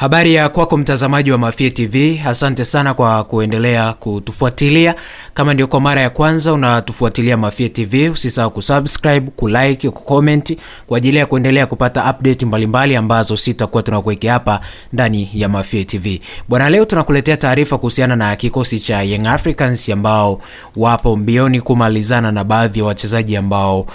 Habari ya kwako mtazamaji wa Mafie TV, asante sana kwa kuendelea kutufuatilia. Kama ndio kwa mara ya kwanza unatufuatilia Mafie TV, usisahau kusubscribe, kulike, kucomment kwa ajili ya kuendelea kupata update mbalimbali ambazo sitakuwa tunakuwekea hapa ndani ya Mafie TV. Bwana, leo tunakuletea taarifa kuhusiana na kikosi cha Young Africans ambao wapo mbioni kumalizana na baadhi ya wachezaji ambao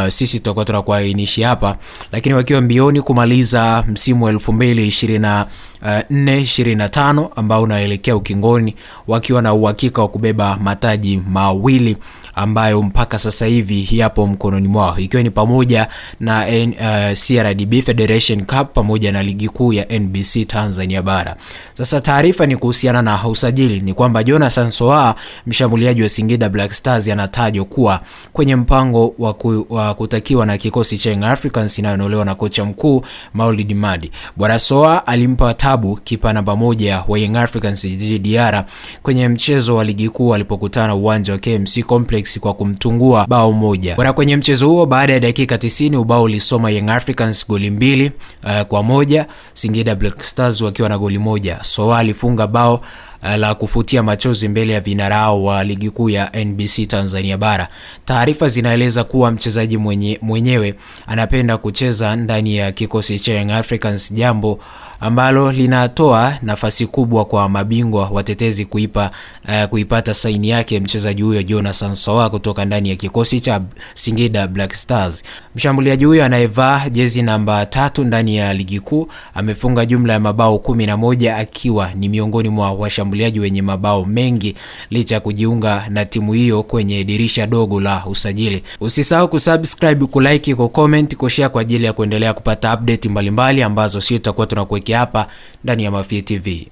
sisi tutakuwa tunakuainisha hapa, lakini wakiwa mbioni kumaliza msimu wa 2024-25 ambao unaelekea ukingoni, wakiwa na uhakika wa kubeba mataji mawili ambayo mpaka sasa hivi yapo mkononi mwao, ikiwa ni pamoja na CRDB Federation Cup pamoja na ligi kuu ya NBC Tanzania bara. Sasa taarifa ni kuhusiana na usajili, ni kwamba Jonathan Soa, mshambuliaji wa Singida Black Stars, anatajwa kuwa kwenye mpango wa kutakiwa na kikosi cha Young Africans inayonolewa na kocha mkuu Maulid Madi. Bwana Soa alimpa tabu kipa namba 1 wa Young Africans Djigui Diarra kwenye mchezo wa ligi kuu alipokutana uwanja wa KMC Complex kwa kumtungua bao moja. Bwana, kwenye mchezo huo baada ya dakika 90 ubao ulisoma Young Africans goli 2-1, Singida Black Stars wakiwa na goli moja. Soa alifunga bao la kufutia machozi mbele ya vinarao wa ligi kuu ya NBC Tanzania bara. Taarifa zinaeleza kuwa mchezaji mwenyewe anapenda kucheza ndani ya kikosi cha Young Africans, jambo ambalo linatoa nafasi kubwa kwa mabingwa watetezi kuipata saini yake mchezaji huyo Jonathan Soa kutoka ndani ya kikosi cha Singida Black Stars. Mshambuliaji huyo anayevaa jezi namba 3 ndani ya ligi kuu amefunga jumla ya mabao 11 akiwa ni miongoni mwa washambuliaji wenye mabao mengi licha ya kujiunga na timu hiyo kwenye dirisha dogo la usajili. Usisahau kusubscribe, kulike, kucomment, kushare kwa ajili ya kuendelea kupata update mbalimbali ambazo sisi tutakuwa tunakuwekea hapa ndani ya Mafie TV.